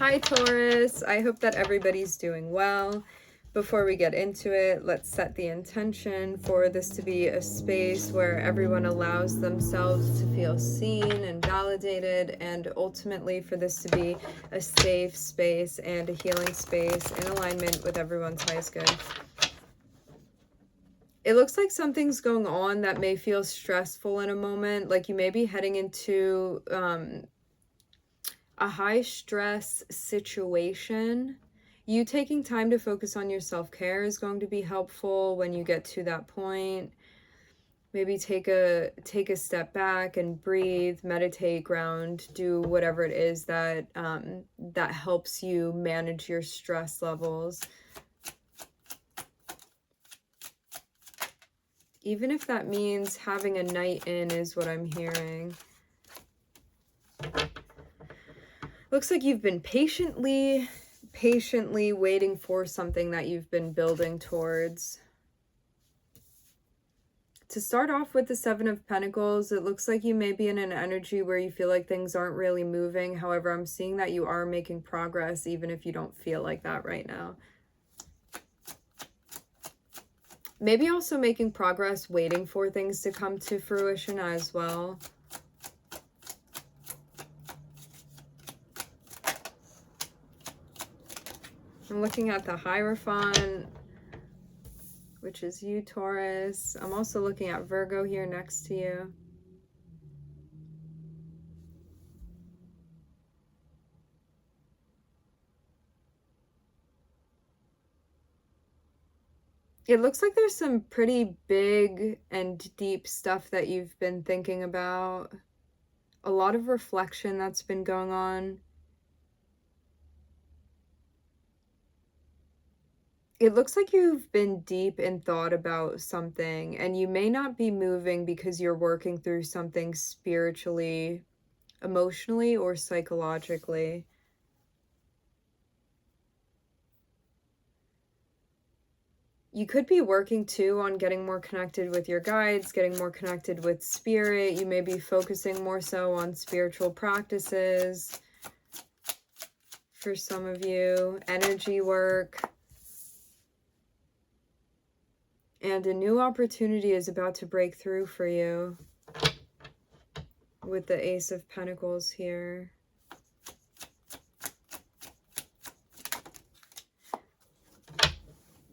Hi Taurus, I hope that everybody's doing well. Before we get into it, let's set the intention for this to be a space where everyone allows themselves to feel seen and validated, and ultimately for this to be a safe space and a healing space in alignment with everyone's highest good. It looks like something's going on that may feel stressful in a moment, like you may be heading into a high stress situation. You taking time to focus on your self-care is going to be helpful when you get to that point. Maybe take a step back and breathe, meditate, ground, do whatever it is that that helps you manage your stress levels. Even if that means having a night in is what I'm hearing. Looks like you've been patiently waiting for something that you've been building towards. To start off with the Seven of Pentacles, it looks like you may be in an energy where you feel like things aren't really moving. However, I'm seeing that you are making progress even if you don't feel like that right now. Maybe also making progress, waiting for things to come to fruition as well. I'm looking at the Hierophant, which is you, Taurus. I'm also looking at Virgo here next to you. It looks like there's some pretty big and deep stuff that you've been thinking about. A lot of reflection that's been going on. It looks like you've been deep in thought about something, and you may not be moving because you're working through something spiritually, emotionally, or psychologically. You could be working too on getting more connected with your guides, getting more connected with spirit. You may be focusing more so on spiritual practices for some of you, energy work. And a new opportunity is about to break through for you with the Ace of Pentacles here.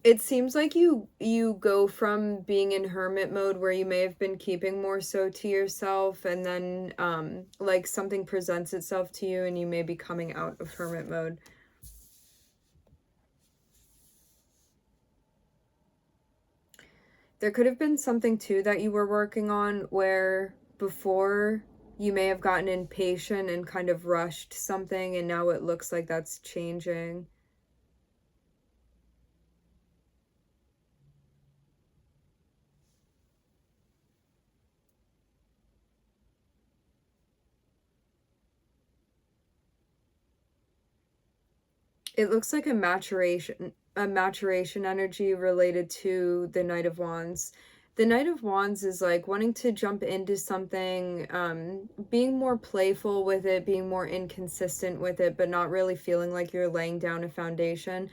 It seems like you go from being in hermit mode where you may have been keeping more so to yourself, and then like something presents itself to you and you may be coming out of hermit mode. There could have been something too that you were working on where before you may have gotten impatient and kind of rushed something, and now it looks like that's changing. It looks like a maturation energy related to the Knight of Wands. The Knight of Wands is like wanting to jump into something, being more playful with it, being more inconsistent with it, but not really feeling like you're laying down a foundation.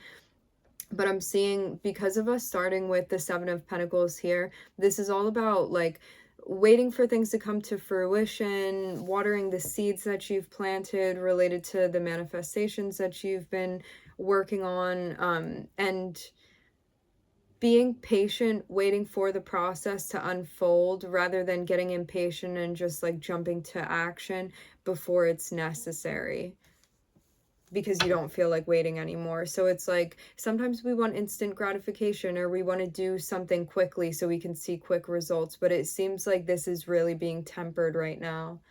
But I'm seeing, because of us starting with the Seven of Pentacles here, this is all about like waiting for things to come to fruition, watering the seeds that you've planted related to the manifestations that you've been working on, and being patient, waiting for the process to unfold rather than getting impatient and just like jumping to action before it's necessary, because you don't feel like waiting anymore. So it's like sometimes we want instant gratification, or we want to do something quickly so we can see quick results, but it seems like this is really being tempered right now.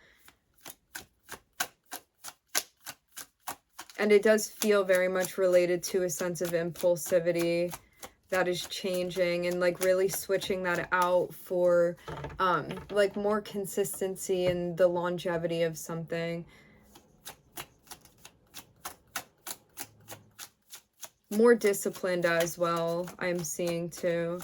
And it does feel very much related to a sense of impulsivity that is changing, and like really switching that out for like more consistency and the longevity of something. More disciplined as well, I'm seeing too.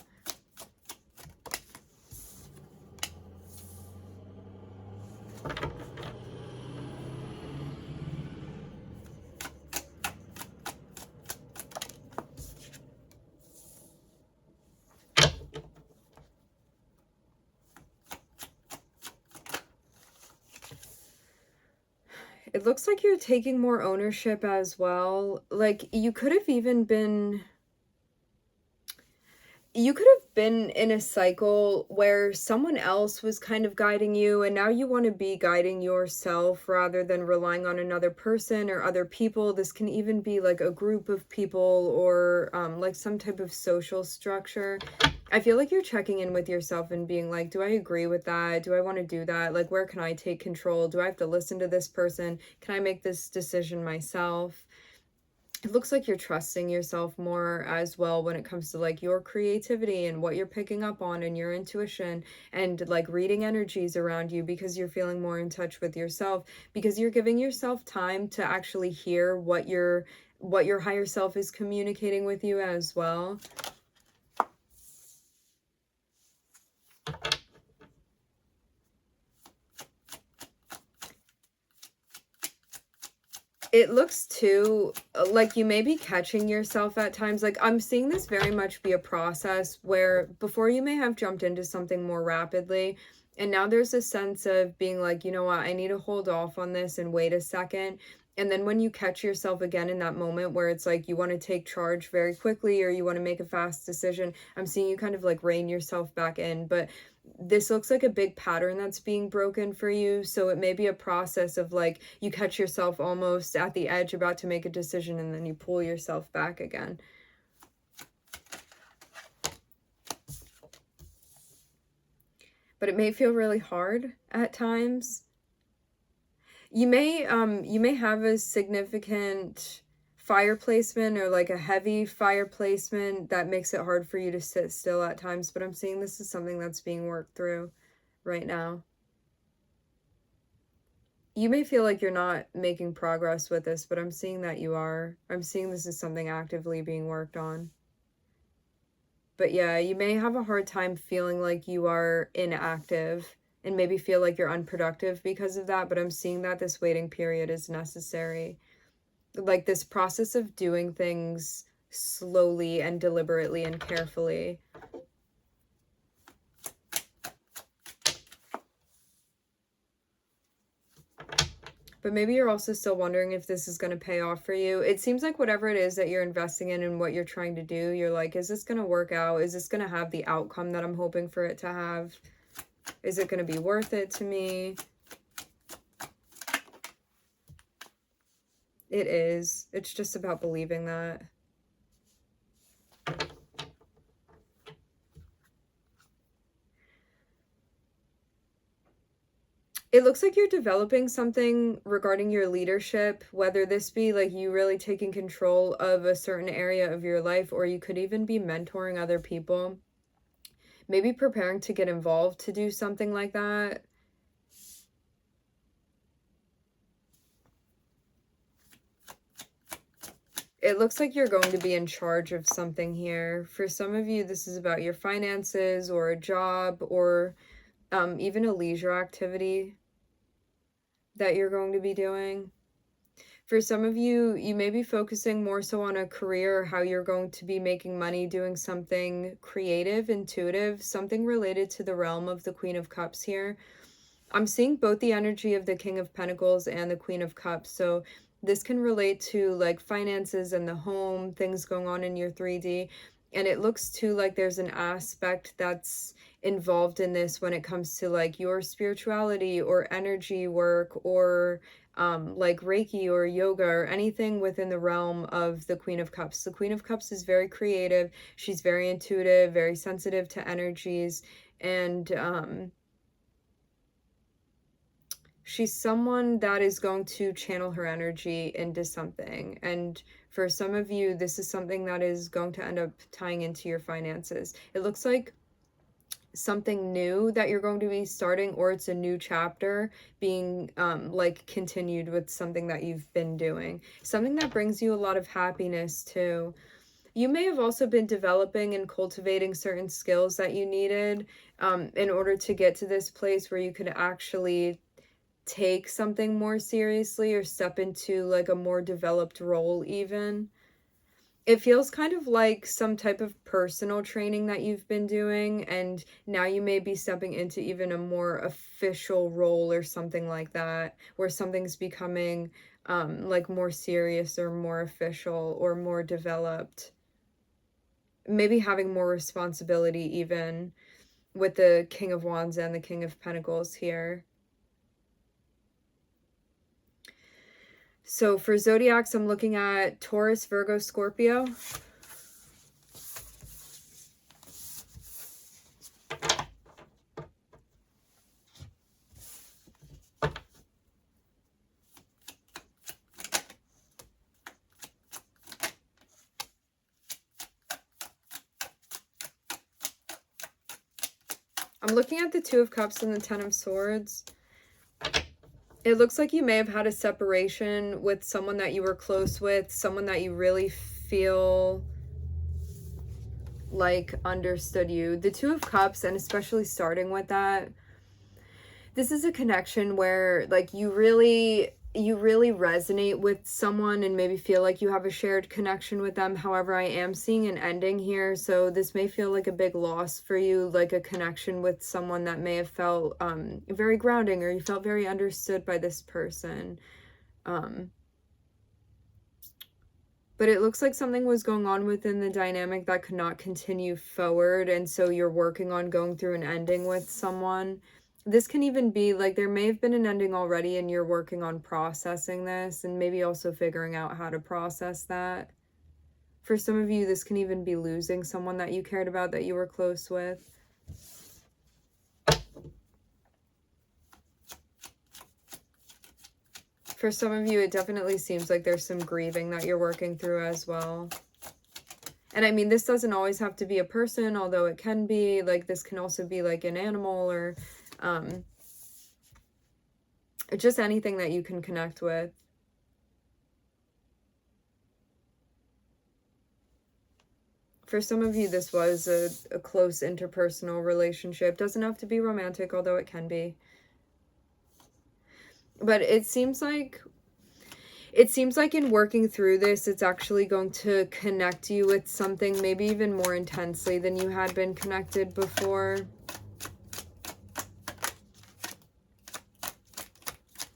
It looks like you're taking more ownership as well. Like, you could have been in a cycle where someone else was kind of guiding you, and now you want to be guiding yourself rather than relying on another person or other people. This can even be like a group of people or like some type of social structure. I feel like you're checking in with yourself and being like, do I agree with that? Do I want to do that? Like, where can I take control? Do I have to listen to this person? Can I make this decision myself? It looks like you're trusting yourself more as well when it comes to like your creativity and what you're picking up on and your intuition and like reading energies around you, because you're feeling more in touch with yourself, because you're giving yourself time to actually hear what your higher self is communicating with you as well. It looks too like you may be catching yourself at times. Like, I'm seeing this very much be a process where before you may have jumped into something more rapidly, and now there's a sense of being like, you know what, I need to hold off on this and wait a second. And then when you catch yourself again in that moment where it's like you want to take charge very quickly or you want to make a fast decision, I'm seeing you kind of like rein yourself back in. But this looks like a big pattern that's being broken for you. So it may be a process of like you catch yourself almost at the edge about to make a decision and then you pull yourself back again. But it may feel really hard at times. You may have a significant fire placement or like a heavy fire placement that makes it hard for you to sit still at times, but I'm seeing this is something that's being worked through right now. You may feel like you're not making progress with this, but I'm seeing that you are. I'm seeing this is something actively being worked on. But yeah, you may have a hard time feeling like you are inactive and maybe feel like you're unproductive because of that, but I'm seeing that this waiting period is necessary. Like this process of doing things slowly and deliberately and carefully. But maybe you're also still wondering if this is going to pay off for you. It seems like whatever it is that you're investing in and what you're trying to do, you're like, is this going to work out? Is this going to have the outcome that I'm hoping for it to have? Is it going to be worth it to me? It is. It's just about believing that. It looks like you're developing something regarding your leadership, whether this be like you really taking control of a certain area of your life, or you could even be mentoring other people. Maybe preparing to get involved to do something like that. It looks like you're going to be in charge of something here. For some of you, this is about your finances or a job or even a leisure activity that you're going to be doing. For some of you, you may be focusing more so on a career, how you're going to be making money doing something creative, intuitive, something related to the realm of the Queen of Cups here. I'm seeing both the energy of the King of Pentacles and the Queen of Cups. So this can relate to like finances and the home, things going on in your 3D. And it looks too like there's an aspect that's involved in this when it comes to like your spirituality or energy work or like Reiki or yoga or anything within the realm of the Queen of Cups. The Queen of Cups is very creative. She's very intuitive, very sensitive to energies, and she's someone that is going to channel her energy into something. And for some of you, this is something that is going to end up tying into your finances. It looks like something new that you're going to be starting, or it's a new chapter being like continued with something that you've been doing, something that brings you a lot of happiness too. You may have also been developing and cultivating certain skills that you needed in order to get to this place where you could actually take something more seriously or step into like a more developed role even. It feels kind of like some type of personal training that you've been doing, and now you may be stepping into even a more official role or something like that, where something's becoming like more serious or more official or more developed. Maybe having more responsibility even with the King of Wands and the King of Pentacles here. So for zodiacs, I'm looking at Taurus, Virgo, Scorpio. I'm looking at the Two of Cups and the Ten of Swords. It looks like you may have had a separation with someone that you were close with, someone that you really feel like understood you. The Two of Cups, and especially starting with that, this is a connection where like you really resonate with someone and maybe feel like you have a shared connection with them. However, I am seeing an ending here, so this may feel like a big loss for you, like a connection with someone that may have felt very grounding, or you felt very understood by this person. But it looks like something was going on within the dynamic that could not continue forward, and so you're working on going through an ending with someone. This can even be like there may have been an ending already and you're working on processing this and maybe also figuring out how to process that. For some of you, this can even be losing someone that you cared about, that you were close with. For some of you, it definitely seems like there's some grieving that you're working through as well. And I mean, this doesn't always have to be a person, although it can be. Like, this can also be like an animal or just anything that you can connect with. For some of you, this was a close interpersonal relationship. Doesn't have to be romantic, although it can be. But it seems like in working through this, it's actually going to connect you with something maybe even more intensely than you had been connected before.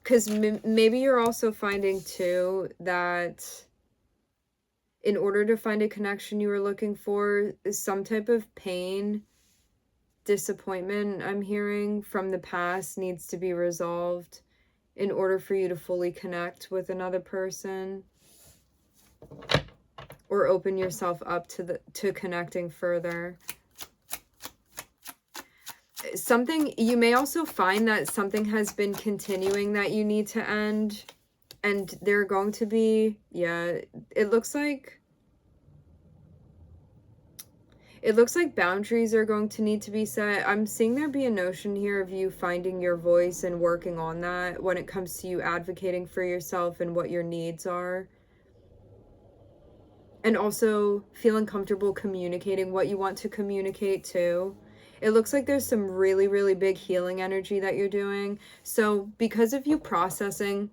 Because maybe you're also finding too that in order to find a connection you were looking for, some type of pain, disappointment I'm hearing from the past needs to be resolved in order for you to fully connect with another person or open yourself up to connecting further. Something, you may also find that something has been continuing that you need to end, and they're going to be, it looks like boundaries are going to need to be set. I'm seeing there be a notion here of you finding your voice and working on that when it comes to you advocating for yourself and what your needs are. And also feeling comfortable communicating what you want to communicate too. It looks like there's some really, really big healing energy that you're doing. So because of you processing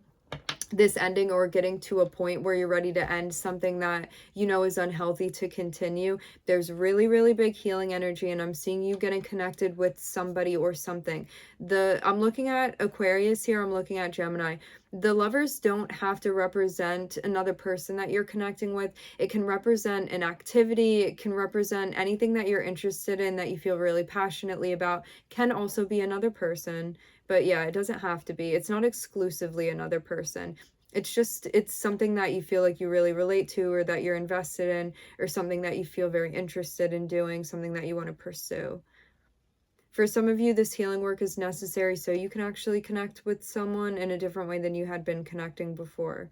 this ending or getting to a point where you're ready to end something that you know is unhealthy to continue, there's really, really big healing energy, and I'm seeing you getting connected with somebody or something. I'm looking at Aquarius here, I'm looking at Gemini. The lovers don't have to represent another person that you're connecting with. It can represent an activity, it can represent anything that you're interested in that you feel really passionately about. Can also be another person. But yeah, it doesn't have to be. It's not exclusively another person. It's something that you feel like you really relate to, or that you're invested in, or something that you feel very interested in doing, something that you want to pursue. For some of you, this healing work is necessary so you can actually connect with someone in a different way than you had been connecting before.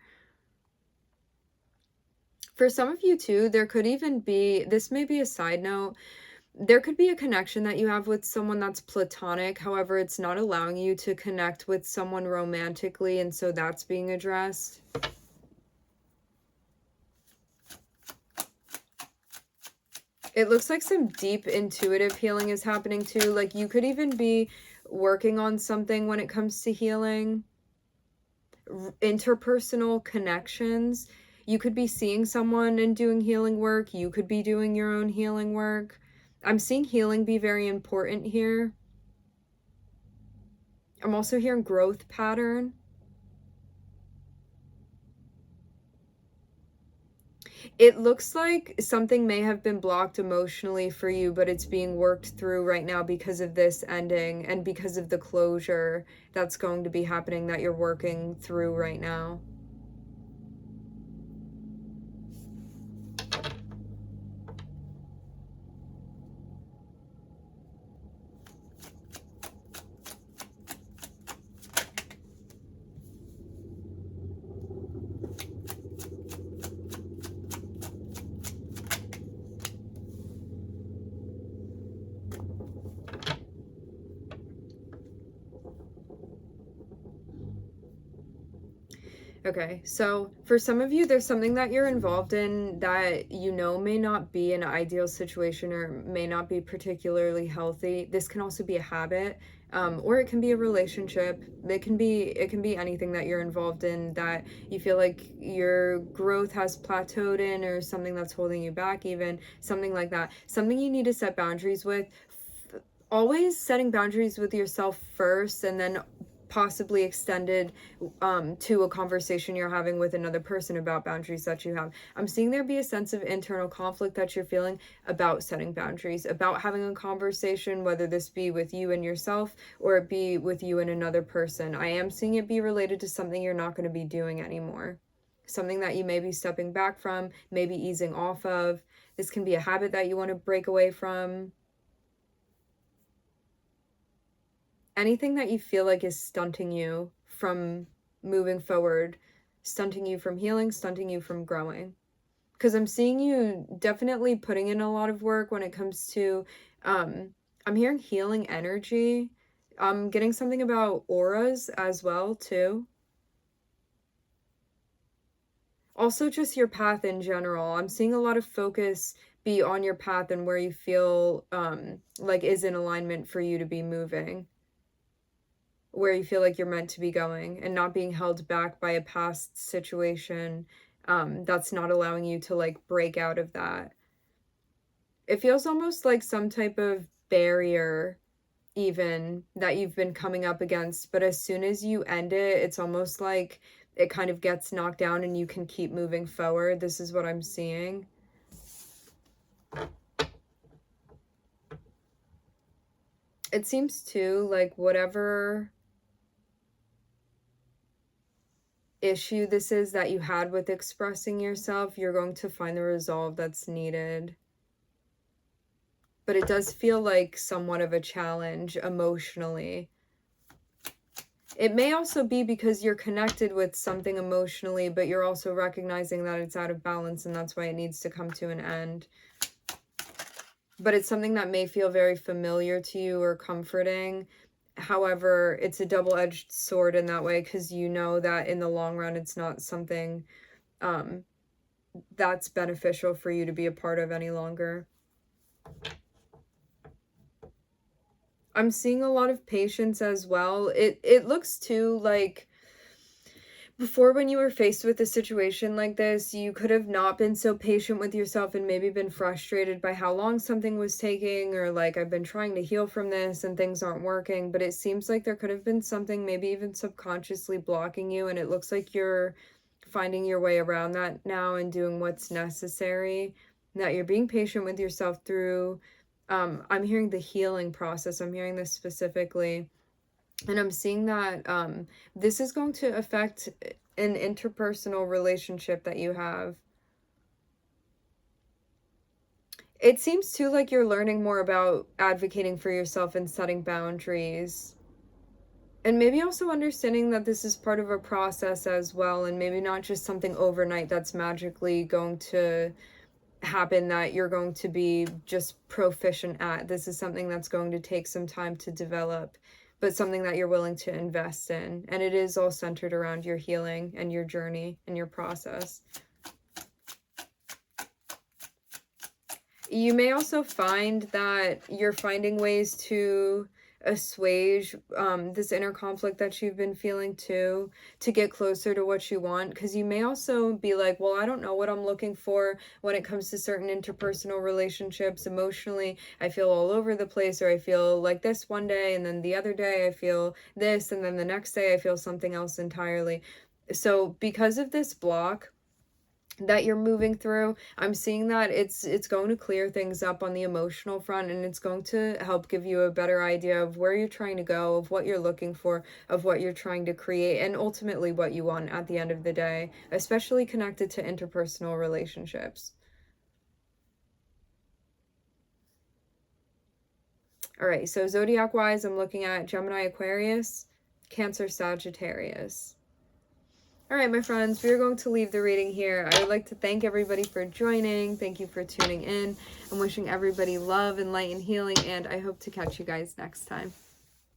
For some of you too, there could even be, this may be a side note, there could be a connection that you have with someone that's platonic. However, it's not allowing you to connect with someone romantically, and so that's being addressed. It looks like some deep intuitive healing is happening too. Like you could even be working on something when it comes to healing. Interpersonal connections. You could be seeing someone and doing healing work. You could be doing your own healing work. I'm seeing healing be very important here. I'm also hearing growth pattern. It looks like something may have been blocked emotionally for you, but it's being worked through right now because of this ending and because of the closure that's going to be happening that you're working through right now. Okay, so for some of you, there's something that you're involved in that you know may not be an ideal situation or may not be particularly healthy. This can also be a habit, or it can be a relationship. It can be anything that you're involved in that you feel like your growth has plateaued in, or something that's holding you back, even something like that. Something you need to set boundaries with. Always setting boundaries with yourself first, and then possibly extended to a conversation you're having with another person about boundaries that you have. I'm seeing there be a sense of internal conflict that you're feeling about setting boundaries, about having a conversation, whether this be with you and yourself or it be with you and another person. I am seeing it be related to something you're not going to be doing anymore. Something that you may be stepping back from, maybe easing off of. This can be a habit that you want to break away from. Anything that you feel like is stunting you from moving forward, stunting you from healing, stunting you from growing. Because I'm seeing you definitely putting in a lot of work when it comes to, I'm hearing healing energy. I'm getting something about auras as well, too. Also, just your path in general. I'm seeing a lot of focus be on your path and where you feel like is in alignment for you to be moving, where you feel like you're meant to be going, and not being held back by a past situation that's not allowing you to like break out of that. It feels almost like some type of barrier even that you've been coming up against, but as soon as you end it, it's almost like it kind of gets knocked down and you can keep moving forward. This is what I'm seeing. It seems too like whatever issue this is that you had with expressing yourself, you're going to find the resolve that's needed. But it does feel like somewhat of a challenge emotionally. It may also be because you're connected with something emotionally, but you're also recognizing that it's out of balance and that's why it needs to come to an end. But it's something that may feel very familiar to you or comforting. However, it's a double-edged sword in that way, because you know that in the long run, it's not something that's beneficial for you to be a part of any longer. I'm seeing a lot of patience as well. It looks too like before, when you were faced with a situation like this, you could have not been so patient with yourself and maybe been frustrated by how long something was taking, or like, I've been trying to heal from this and things aren't working. But it seems like there could have been something maybe even subconsciously blocking you, and it looks like you're finding your way around that now and doing what's necessary, that you're being patient with yourself through. I'm hearing the healing process. I'm hearing this specifically. And I'm seeing that this is going to affect an interpersonal relationship that you have. It seems too like you're learning more about advocating for yourself and setting boundaries. And maybe also understanding that this is part of a process as well, and maybe not just something overnight that's magically going to happen that you're going to be just proficient at. This is something that's going to take some time to develop, but something that you're willing to invest in. And it is all centered around your healing and your journey and your process. You may also find that you're finding ways to assuage this inner conflict that you've been feeling too, to get closer to what you want. Because you may also be like, well, I don't know what I'm looking for when it comes to certain interpersonal relationships. Emotionally, I feel all over the place, or I feel like this one day, and then the other day I feel this, and then the next day I feel something else entirely. So because of this block that you're moving through, I'm seeing that it's going to clear things up on the emotional front, and it's going to help give you a better idea of where you're trying to go, of what you're looking for, of what you're trying to create, and ultimately what you want at the end of the day, especially connected to interpersonal relationships. All right, so zodiac wise, I'm looking at Gemini, Aquarius, Cancer, Sagittarius. All right, my friends, we are going to leave the reading here. I would like to thank everybody for joining. Thank you for tuning in. I'm wishing everybody love and light and healing, and I hope to catch you guys next time.